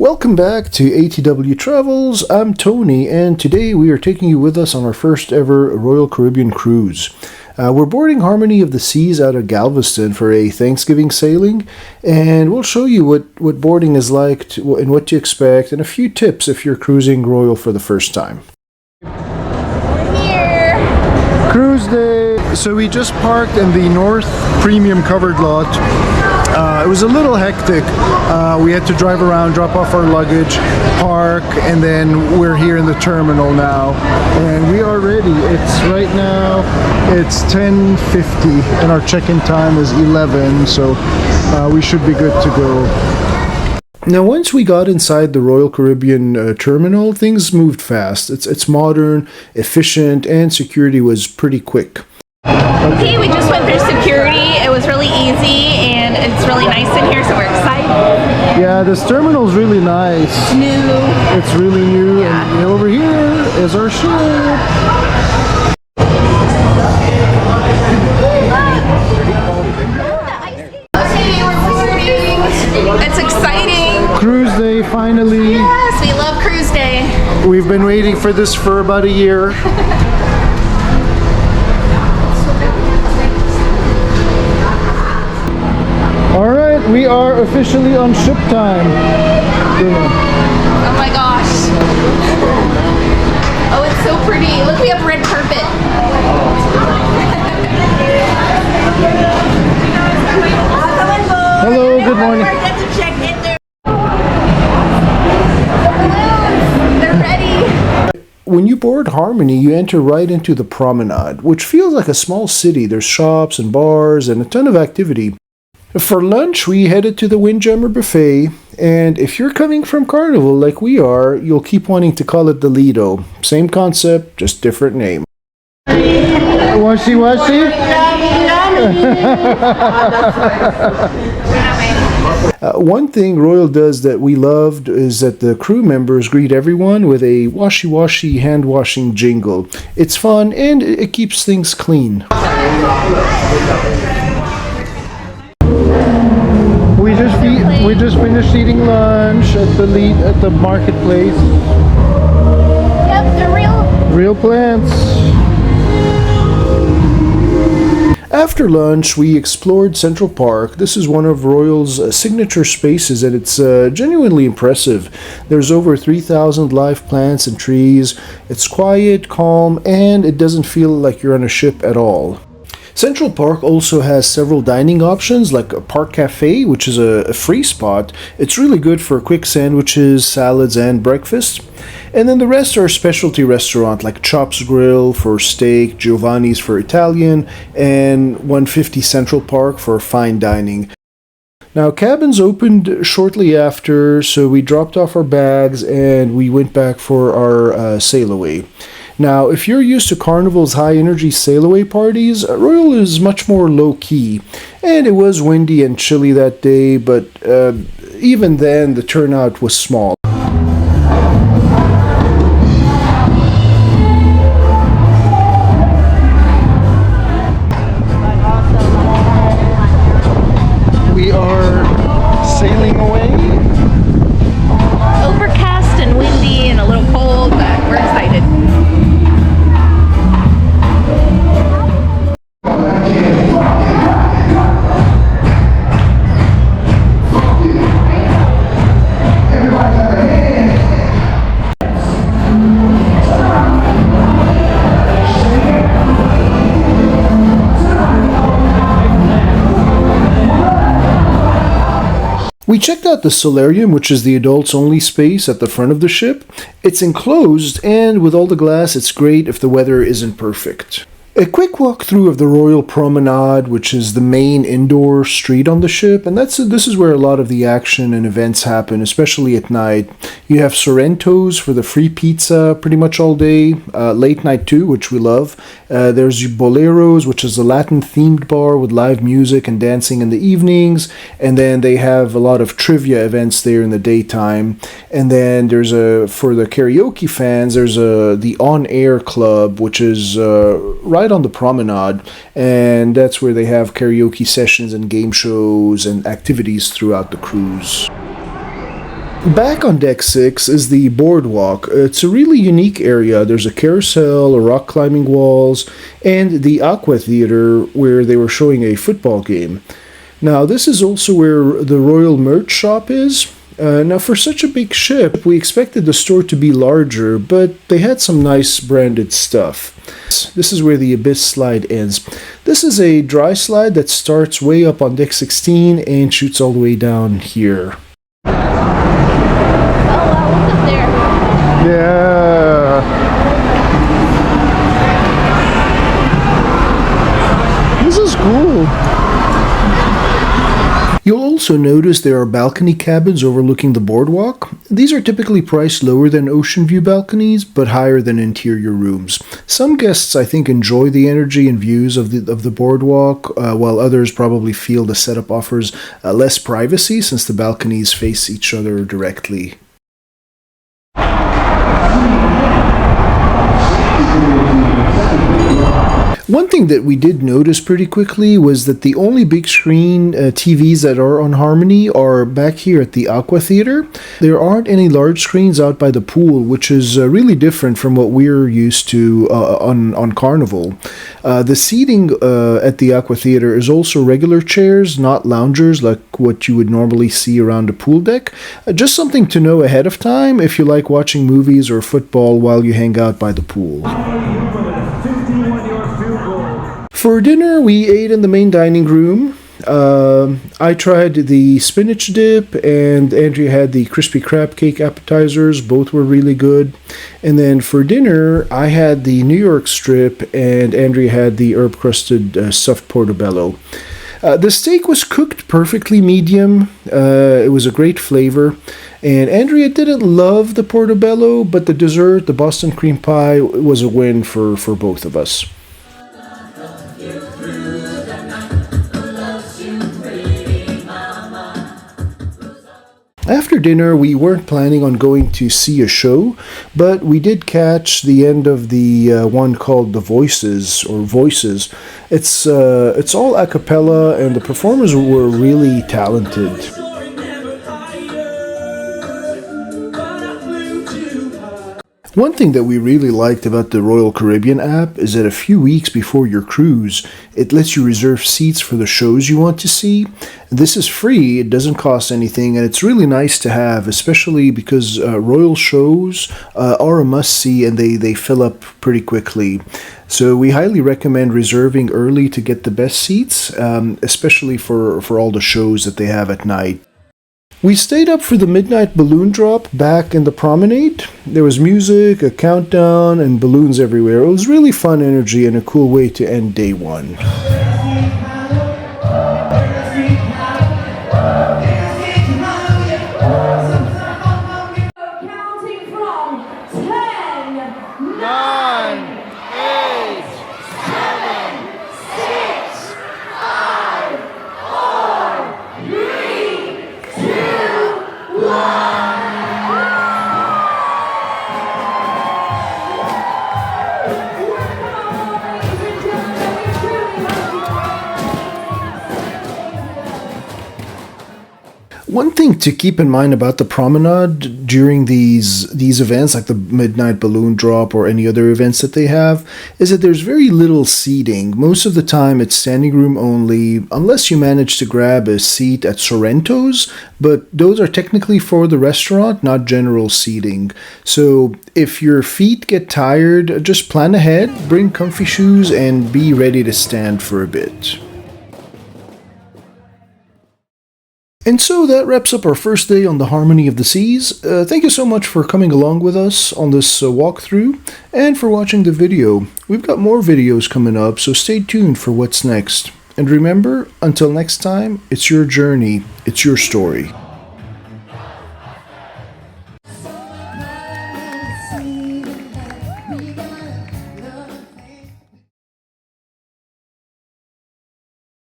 Welcome back to ATW Travels. I'm Tony, and today we are taking you with us on our first ever Royal Caribbean cruise. We're boarding Harmony of the Seas out of Galveston for a Thanksgiving sailing, and we'll show you what boarding is like and what to expect, and a few tips if you're cruising Royal for the first time. We're here! Cruise day! So we just parked in the North Premium covered lot. It was a little hectic. We had to drive around, drop off our luggage, park, and then we're here in the terminal now. And we are ready. It's right now, it's 10:50 and our check-in time is 11, so we should be good to go. Now, once we got inside the Royal Caribbean terminal, things moved fast. It's modern, efficient, and security was pretty quick. Okay, we just went through security. It was really easy and it's really nice in here, so we're excited. Yeah, this terminal is really nice. It's new. It's really new, Yeah. and over here is our ship. Okay, we're boarding. It's exciting. Cruise day, finally. Yes, we love cruise day. We've been waiting for this for about a year. Alright, we are officially on ship time. Oh my gosh. Oh, it's so pretty. Look, we have red carpet. Hello, good morning. They're ready. When you board Harmony, you enter right into the promenade, which feels like a small city. There's shops and bars and a ton of activity. For lunch, we headed to the Windjammer buffet, and if you're coming from Carnival like we are, you'll keep wanting to call it the Lido. Same concept, just different name. Washi washi? One thing Royal does that we loved is that the crew members greet everyone with a washi washi hand washing jingle. It's fun and it keeps things clean. We just finished eating lunch at the marketplace. Yep, they're Real plants. After lunch, we explored Central Park. This is one of Royal's signature spaces, and it's genuinely impressive. There's over 3,000 live plants and trees. It's quiet, calm, and it doesn't feel like you're on a ship at all. Central Park also has several dining options, like a park cafe, which is a free spot. It's really good for quick sandwiches, salads, and breakfast. And then the rest are specialty restaurants like Chop's Grill for steak, Giovanni's for Italian, and 150 Central Park for fine dining. Now, cabins opened shortly after, so we dropped off our bags and we went back for our sail away. Now, if you're used to Carnival's high-energy sail-away parties, Royal is much more low-key. And it was windy and chilly that day, but even then, the turnout was small. We are sailing away. overcast and windy and a little cold, but we're excited. We checked out the Solarium, which is the adults-only space at the front of the ship. It's enclosed, and with all the glass, it's great if the weather isn't perfect. A quick walkthrough of the Royal Promenade, which is the main indoor street on the ship, and this is where a lot of the action and events happen, especially at night. You have Sorrento's for the free pizza pretty much all day, late night too, which we love. There's Boleros, which is a Latin-themed bar with live music and dancing in the evenings, and then they have a lot of trivia events there in the daytime. And then there's for the karaoke fans, there's the On-Air Club, which is right on the promenade, and that's where they have karaoke sessions and game shows and activities throughout the cruise. Back on deck 6 is the Boardwalk. It's a really unique area. There's a carousel, a rock climbing walls, and the Aqua Theater where they were showing a football game. Now this is also where the Royal merch shop is. Now for such a big ship, we expected the store to be larger, but they had some nice branded stuff. This is where the Abyss slide ends. This is a dry slide that starts way up on deck 16 and shoots all the way down here. Yeah. This is cool. You'll also notice there are balcony cabins overlooking the boardwalk. These are typically priced lower than ocean view balconies, but higher than interior rooms. Some guests, I think, enjoy the energy and views of the boardwalk, while others probably feel the setup offers less privacy since the balconies face each other directly. One thing that we did notice pretty quickly was that the only big screen TVs that are on Harmony are back here at the Aqua Theater. There aren't any large screens out by the pool, which is really different from what we're used to on Carnival. The seating at the Aqua Theater is also regular chairs, not loungers like what you would normally see around a pool deck. Just something to know ahead of time if you like watching movies or football while you hang out by the pool. For dinner, we ate in the main dining room. I tried the spinach dip, and Andrea had the crispy crab cake appetizers. Both were really good. And then for dinner, I had the New York strip, and Andrea had the herb-crusted stuffed portobello. The steak was cooked perfectly medium. It was a great flavor. And Andrea didn't love the portobello, but the dessert, the Boston cream pie, was a win for both of us. After dinner, we weren't planning on going to see a show, but we did catch the end of the one called The Voices, or Voices. It's all a cappella, and the performers were really talented. One thing that we really liked about the Royal Caribbean app is that a few weeks before your cruise, it lets you reserve seats for the shows you want to see. This is free, it doesn't cost anything, and it's really nice to have, especially because Royal shows are a must-see and they fill up pretty quickly. So we highly recommend reserving early to get the best seats, especially for all the shows that they have at night. We stayed up for the midnight balloon drop back in the promenade. There was music, a countdown, and balloons everywhere. It was really fun energy and a cool way to end day one. Counting from 10, 9, 8, 7, 6, 5, 4, 3, 2, 1. One thing to keep in mind about the promenade during these events, like the midnight balloon drop or any other events that they have, is that there's very little seating. Most of the time it's standing room only, unless you manage to grab a seat at Sorrento's, but those are technically for the restaurant, not general seating. So if your feet get tired, just plan ahead, bring comfy shoes, and be ready to stand for a bit. And so that wraps up our first day on the Harmony of the Seas. Thank you so much for coming along with us on this walkthrough and for watching the video. We've got more videos coming up, so stay tuned for what's next. And remember, until next time, it's your journey, it's your story.